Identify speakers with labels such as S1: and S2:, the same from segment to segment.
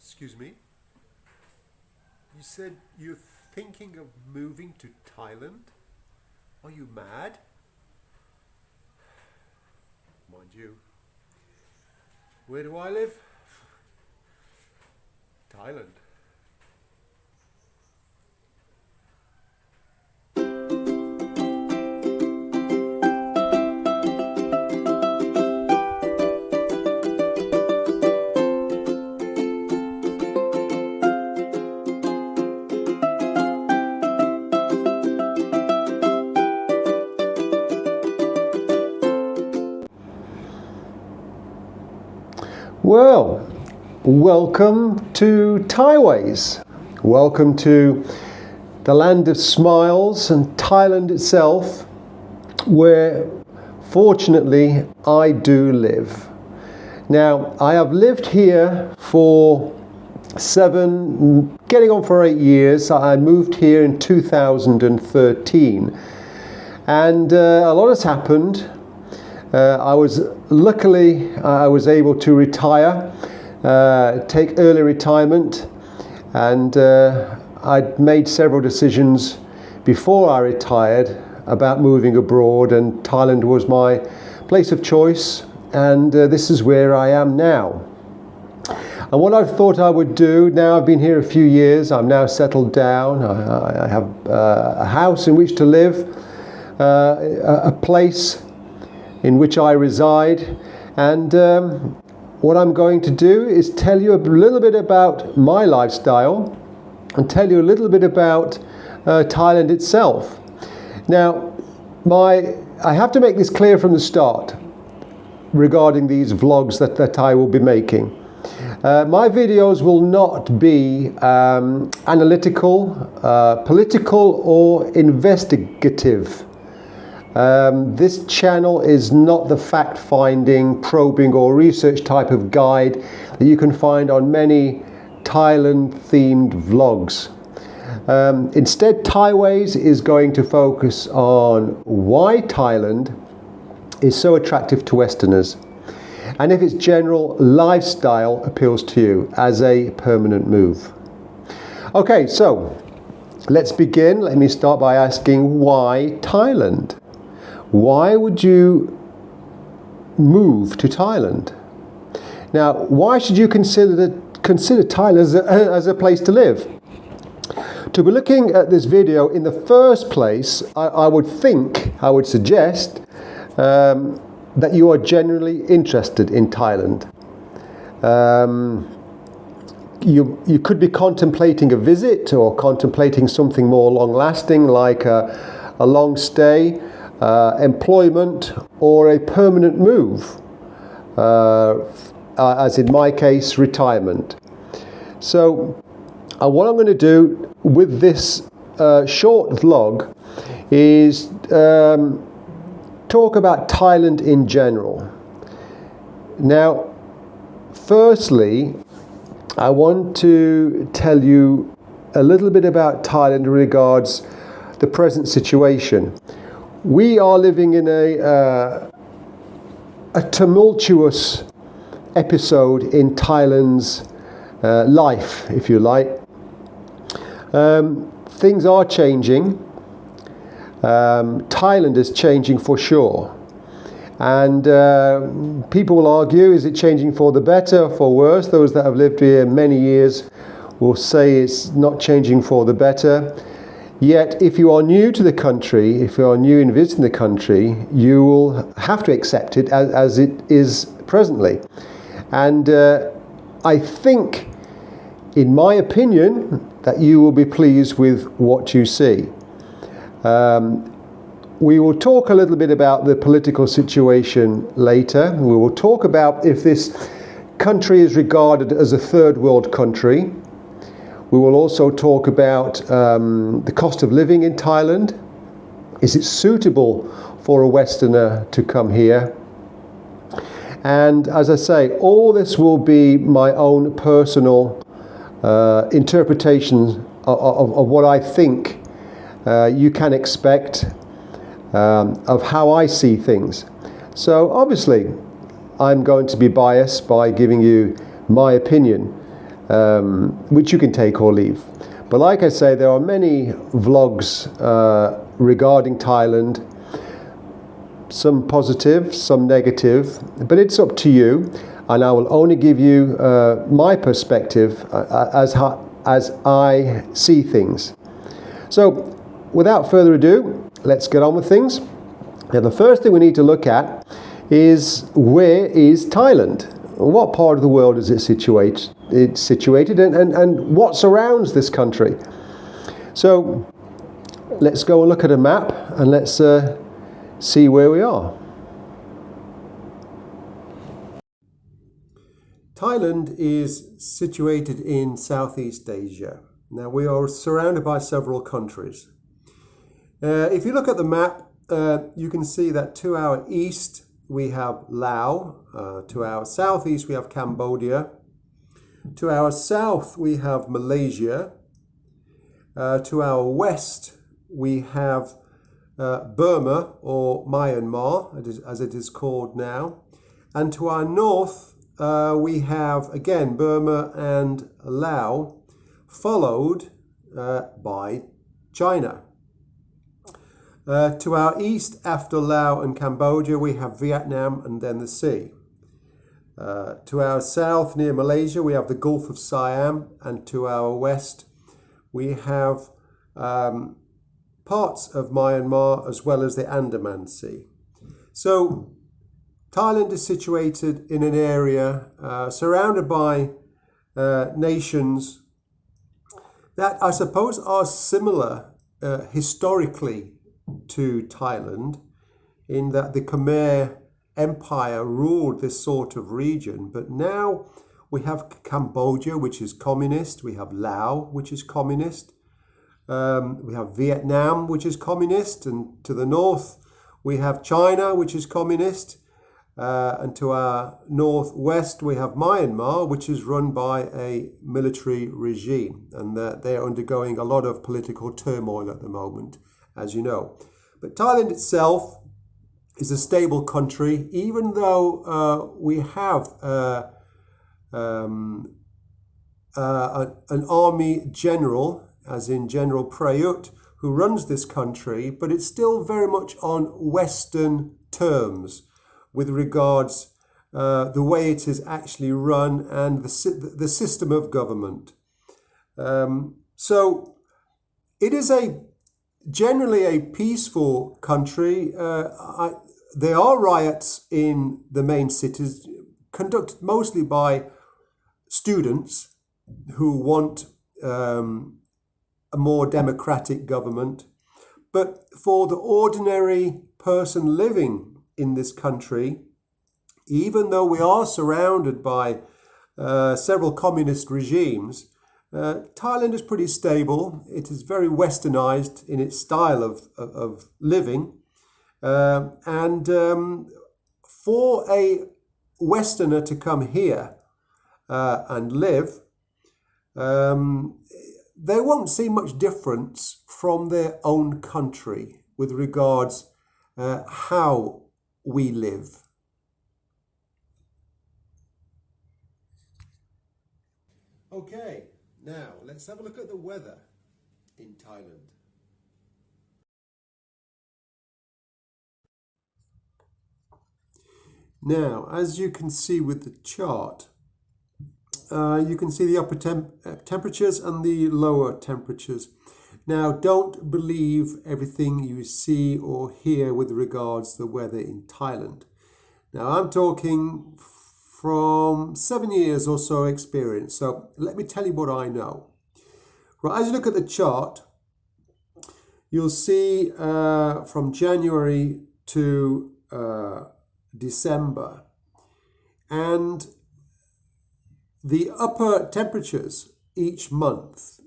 S1: Excuse me? You said you're thinking of moving to Thailand? Are you mad? Mind you. Where do I live? Thailand. Well, welcome to Thaiways. Welcome to the land of smiles and Thailand itself, where fortunately I do live. Now, I have lived here for 7, getting on for 8 years. I moved here in 2013, and a lot has happened. I was able to retire, take early retirement, and I'd made several decisions before I retired about moving abroad, and Thailand was my place of choice, and this is where I am now. And what I thought I would do, now I've been here a few years, I'm now settled down, I have a house in which to live, a place in which I reside, and what I'm going to do is tell you a little bit about my lifestyle and tell you a little bit about Thailand itself. Now, I have to make this clear from the start regarding these vlogs that I will be making. My videos will not be analytical, political or investigative. This channel is not the fact-finding, probing or research type of guide that you can find on many Thailand-themed vlogs. Instead, Thaiways is going to focus on why Thailand is so attractive to Westerners, and if its general lifestyle appeals to you as a permanent move. Okay, so let's begin. Let me start by asking, why Thailand? Why would you move to Thailand? Now, why should you consider Thailand as a place to live? To be looking at this video in the first place, I would suggest that you are genuinely interested in Thailand. You could be contemplating a visit or contemplating something more long-lasting, like a long stay, employment or a permanent move, as in my case, retirement. So what I'm going to do with this short vlog is talk about Thailand in general. Now, firstly, I want to tell you a little bit about Thailand in regards the present situation. We are living in a tumultuous episode in Thailand's life, if you like. Things are changing. Thailand is changing for sure. And people will argue, is it changing for the better, for worse? Those that have lived here many years will say it's not changing for the better. Yet, if you are new to the country, if you are new in visiting the country, you will have to accept it as it is presently. And I think, in my opinion, that you will be pleased with what you see. We will talk a little bit about the political situation later. We will talk about if this country is regarded as a third world country. We will also talk about the cost of living in Thailand. Is it suitable for a Westerner to come here? And as I say, all this will be my own personal interpretation of what I think you can expect of how I see things. So obviously I'm going to be biased by giving you my opinion. which you can take or leave. But like I say, there are many vlogs regarding Thailand, some positive, some negative, but it's up to you. And I will only give you my perspective as I see things. So without further ado, let's get on with things. Now the first thing we need to look at is, where is Thailand? What part of the world is it situated and what surrounds this country? So let's go and look at a map and let's see where we are. Thailand is situated in Southeast Asia. Now we are surrounded by several countries. If you look at the map, you can see that to our east we have Laos, to our southeast we have Cambodia, to our south we have Malaysia, to our west we have Burma, or Myanmar as it is called now, and to our north we have again Burma and Laos, followed by China. To our east, after Laos and Cambodia, we have Vietnam and then the sea. To our south, near Malaysia, we have the Gulf of Siam, and to our west, we have parts of Myanmar as well as the Andaman Sea. So Thailand is situated in an area surrounded by nations that I suppose are similar historically to Thailand, in that the Khmer Empire ruled this sort of region. But now we have Cambodia, which is communist. We have Laos, which is communist. We have Vietnam, which is communist. And to the north, we have China, which is communist. And to our northwest, we have Myanmar, which is run by a military regime. And they're undergoing a lot of political turmoil at the moment, as you know. But Thailand itself is a stable country, even though we have an army general, as in General Prayut, who runs this country, but it's still very much on Western terms with regards the way it is actually run and the system of government. So it is generally a peaceful country. There are riots in the main cities, conducted mostly by students who want a more democratic government. But for the ordinary person living in this country, even though we are surrounded by several communist regimes, Thailand is pretty stable. It is very westernized in its style of living. And for a Westerner to come here and live, they won't see much difference from their own country with regards how we live. Okay, now let's have a look at the weather in Thailand. Now, as you can see with the chart, you can see the upper temperatures and the lower temperatures. Now, don't believe everything you see or hear with regards to the weather in Thailand. Now, I'm talking from 7 years or so experience. So let me tell you what I know. Right, as you look at the chart, you'll see from January to December, and the upper temperatures each month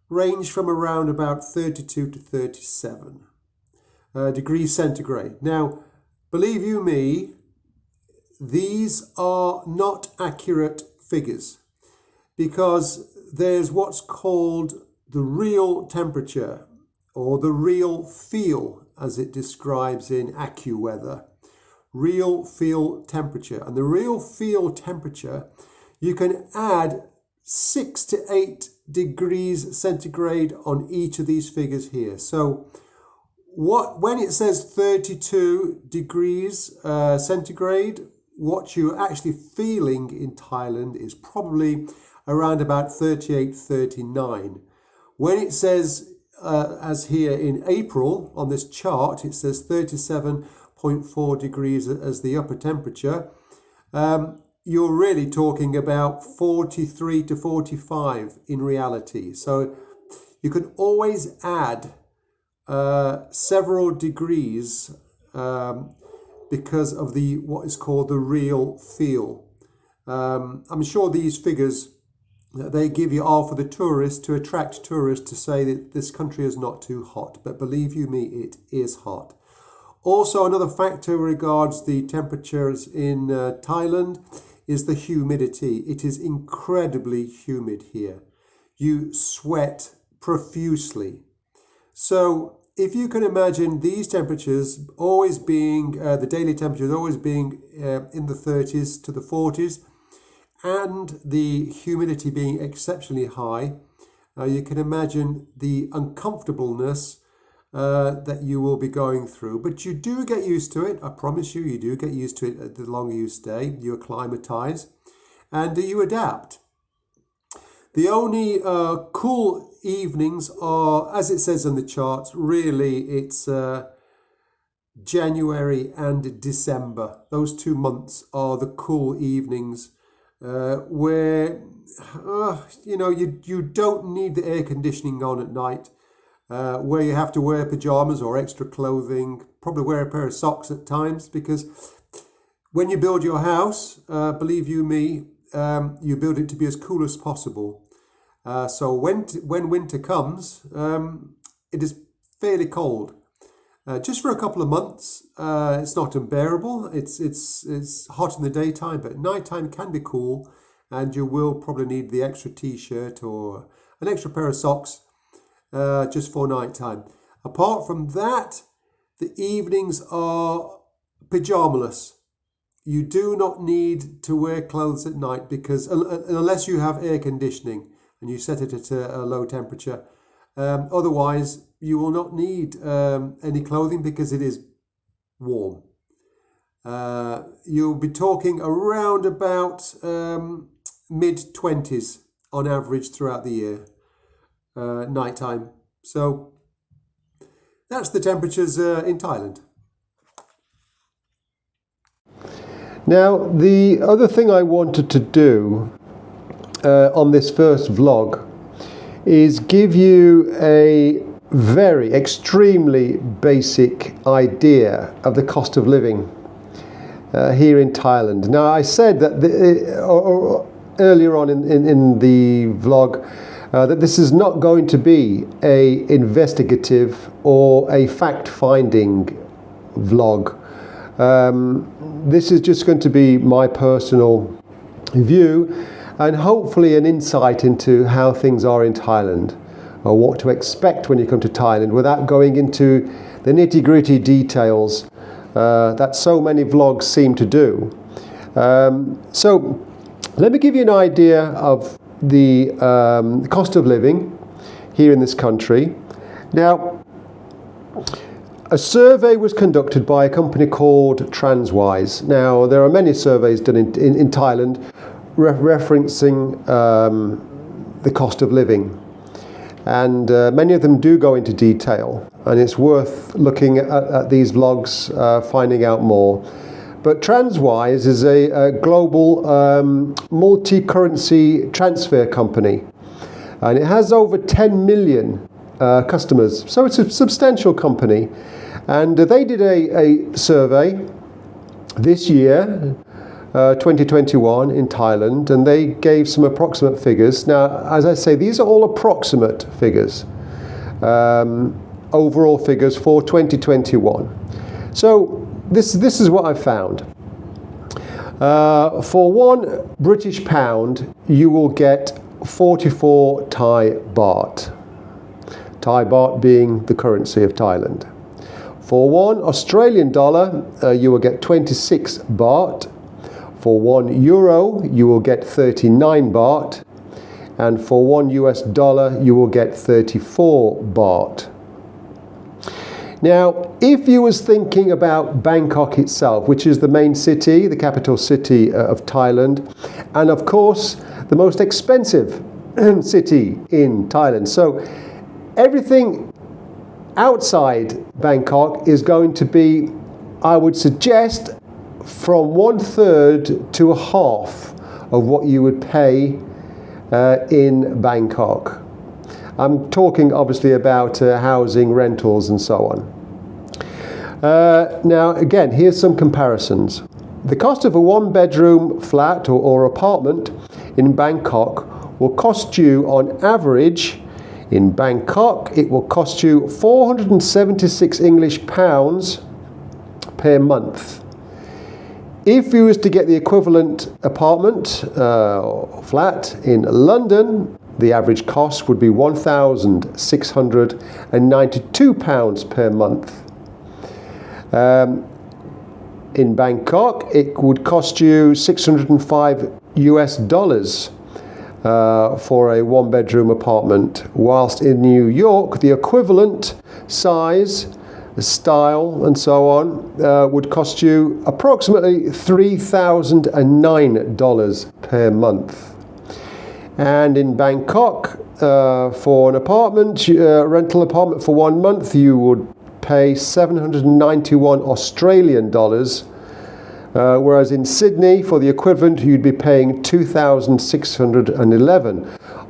S1: range from around about 32 to 37 degrees centigrade. Now, believe you me, these are not accurate figures, because there's what's called the real temperature, or the real feel, as it describes in AccuWeather. Real feel temperature. And the real feel temperature, you can add 6 to 8 degrees centigrade on each of these figures here. So when it says 32 degrees centigrade, what you're actually feeling in Thailand is probably around about 38, 39. When it says, as here in April on this chart, it says 37.4 degrees as the upper temperature, you're really talking about 43 to 45 in reality. So you can always add several degrees because of what is called the real feel. I'm sure these figures that they give you are for the tourists, to attract tourists, to say that this country is not too hot. But believe you me, it is hot. Also, another factor regards the temperatures in Thailand is the humidity. It is incredibly humid here. You sweat profusely. So if you can imagine these temperatures always being, the daily temperatures always being in the 30s to the 40s, and the humidity being exceptionally high, you can imagine the uncomfortableness that you will be going through. But you do get used to it. I promise you, you do get used to it the longer you stay. You acclimatise and you adapt. The only cool evenings are, as it says in the charts, really it's January and December. Those 2 months are the cool evenings where you don't need the air conditioning on at night, where you have to wear pajamas or extra clothing, probably wear a pair of socks at times, because when you build your house, believe you me, you build it to be as cool as possible. So when winter comes, it is fairly cold. Just for a couple of months, it's not unbearable. It's hot in the daytime, but nighttime can be cool, and you will probably need the extra t-shirt or an extra pair of socks just for nighttime. Apart from that, the evenings are pyjamaless. You do not need to wear clothes at night, because unless you have air conditioning and you set it at a low temperature, otherwise you will not need any clothing because it is warm. You'll be talking around about mid-20s on average throughout the year, nighttime. So that's the temperatures in Thailand. Now, the other thing I wanted to do on this first vlog is give you a very extremely basic idea of the cost of living here in Thailand. Now, I said that earlier on in the vlog that this is not going to be a investigative or a fact-finding vlog. This is just going to be my personal view and hopefully an insight into how things are in Thailand, or what to expect when you come to Thailand, without going into the nitty-gritty details that so many vlogs seem to do. So let me give you an idea of the cost of living here in this country. Now, a survey was conducted by a company called Transwise. Now, there are many surveys done in Thailand referencing the cost of living. And many of them do go into detail. And it's worth looking at these vlogs, finding out more. But Transwise is a global multi-currency transfer company. And it has over 10 million customers. So it's a substantial company. And they did a survey this year, 2021 in Thailand, and they gave some approximate figures. Now, as I say, these are all approximate figures, overall figures for 2021. So this is what I found. For £1 British pound, you will get 44 Thai baht. Thai baht being the currency of Thailand. For £1 Australian dollar, you will get 26 baht. For €1, you will get 39 baht. and for $1 you will get 34 baht. Now, if you was thinking about Bangkok itself, which is the main city, the capital city of Thailand, and of course the most expensive city in Thailand, so everything outside Bangkok is going to be, I would suggest, from 1/3 to a half of what you would pay in Bangkok. I'm talking obviously about housing, rentals and so on. Now again, here's some comparisons. The cost of a 1-bedroom flat or apartment in Bangkok will cost you on average, in Bangkok, it will cost you 476 English pounds per month. If you was to get the equivalent apartment or flat in London, the average cost would be £1,692 per month. In Bangkok, it would cost you $605 for a 1-bedroom apartment, whilst in New York, the equivalent size, style and so on would cost you approximately $3,009 per month. And in Bangkok, for an apartment, rental apartment for 1 month, you would pay 791 Australian dollars, whereas in Sydney, for the equivalent, you'd be paying 2,611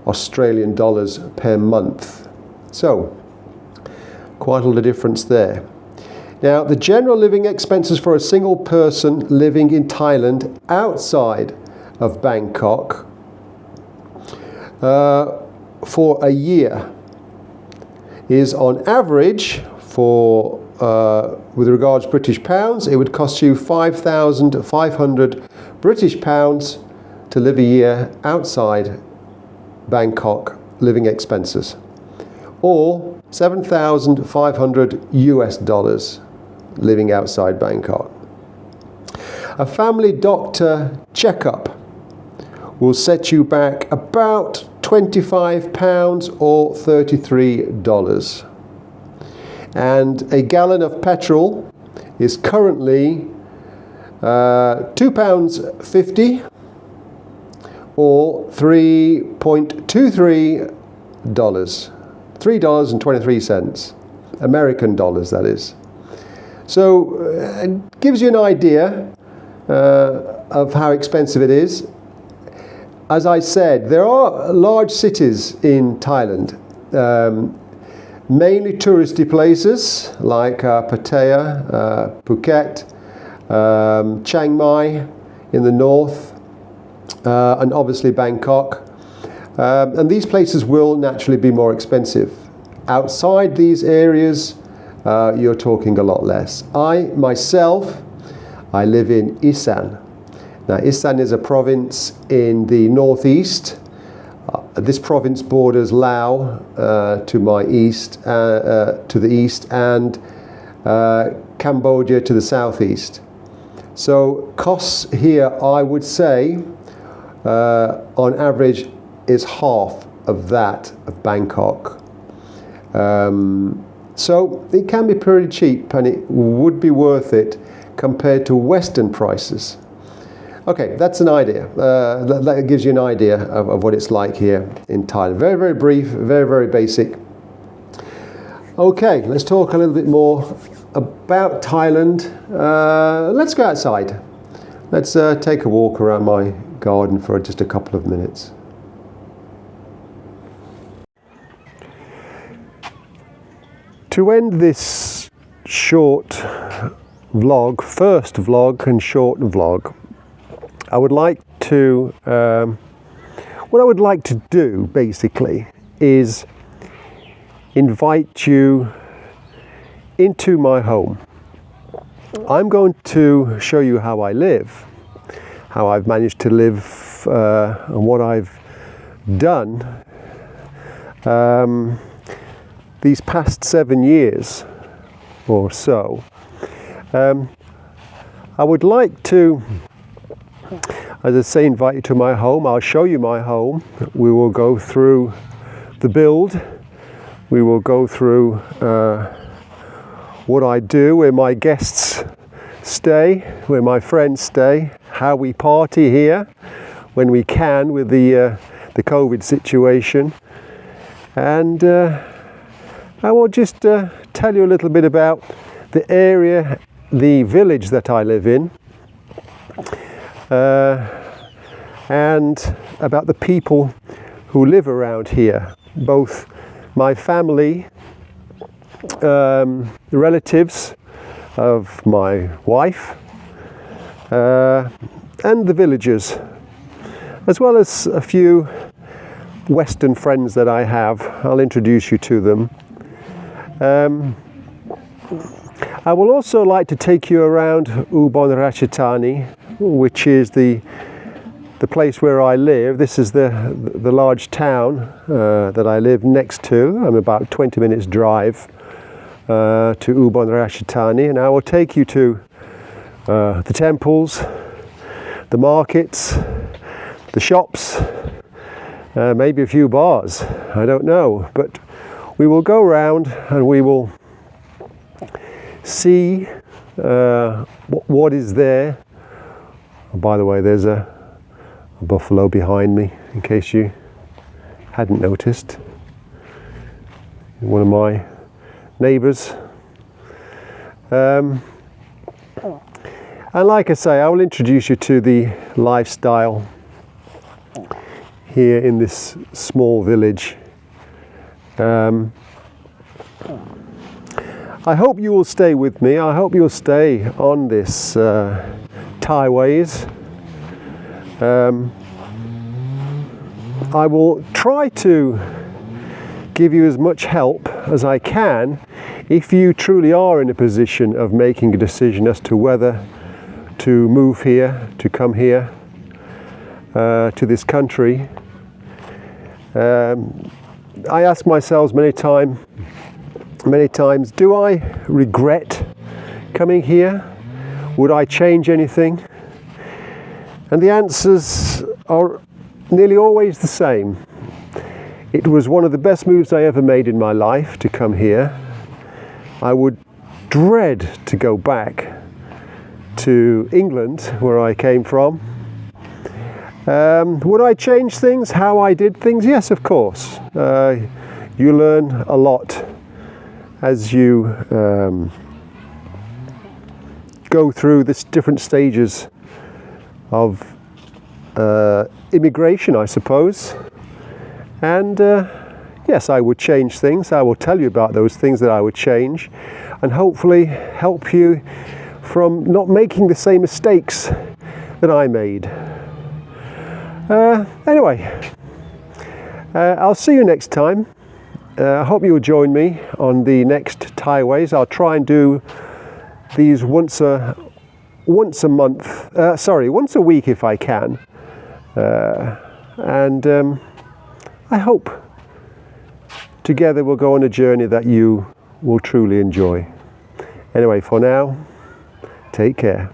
S1: Australian dollars per month. So, quite a lot of difference there. Now, the general living expenses for a single person living in Thailand outside of Bangkok for a year is on average for with regards to British pounds, it would cost you 5,500 British pounds to live a year outside Bangkok living expenses, or 7,500 US dollars living outside Bangkok. A family doctor checkup will set you back about £25 or $33. And a gallon of petrol is currently £2.50 or $3.23. $3.23, American dollars, that is. So it gives you an idea of how expensive it is. As I said, there are large cities in Thailand, mainly touristy places like Pattaya, Phuket, Chiang Mai in the north, and obviously Bangkok. And these places will naturally be more expensive. Outside these areas, you're talking a lot less. I live in Isan. Now, Isan is a province in the northeast. This province borders Laos to my east, to the east, and Cambodia to the southeast. So costs here, I would say, on average, is half of that of Bangkok. So it can be pretty cheap, and it would be worth it compared to Western prices. Okay, that's an idea. That gives you an idea of what it's like here in Thailand. Very, very brief, very, very basic. Okay, let's talk a little bit more about Thailand. Let's go outside. Let's take a walk around my garden for just a couple of minutes. To end this short vlog, first vlog and short vlog, I would like to, what I would like to do basically is invite you into my home. I'm going to show you how I live, how I've managed to live and what I've done these past 7 years or so. I would like to as I say, invite you to my home. I'll show you my home. We will go through the build. We will go through what I do, where my guests stay, where my friends stay, how we party here when we can with the COVID situation. And I will just tell you a little bit about the area, the village that I live in, and about the people who live around here, both my family, the relatives of my wife, and the villagers, as well as a few Western friends that I have. I'll introduce you to them. I will also like to take you around Ubon Ratchathani, which is the place where I live. This is the large town that I live next to. I'm about 20 minutes drive to Ubon Ratchathani, and I will take you to the temples, the markets, the shops, maybe a few bars, I don't know, but we will go around and we will see what is there. Oh, by the way, there's a buffalo behind me, in case you hadn't noticed. One of my neighbours. And like I say, I will introduce you to the lifestyle here in this small village. I hope you will stay with me. I hope you'll stay on this Thaiways. I will try to give you as much help as I can if you truly are in a position of making a decision as to whether to move here, to come here, to this country. I ask myself many times, do I regret coming here? Would I change anything? And the answers are nearly always the same. It was one of the best moves I ever made in my life to come here. I would dread to go back to England, where I came from. Would I change things, how I did things? Yes, of course. You learn a lot as you go through the different stages of immigration, I suppose. And yes, I would change things. I will tell you about those things that I would change, and hopefully help you from not making the same mistakes that I made. Anyway, I'll see you next time. I hope you'll join me on the next Thaiways. I'll try and do these once a week if I can. And I hope together we'll go on a journey that you will truly enjoy. Anyway, for now, take care.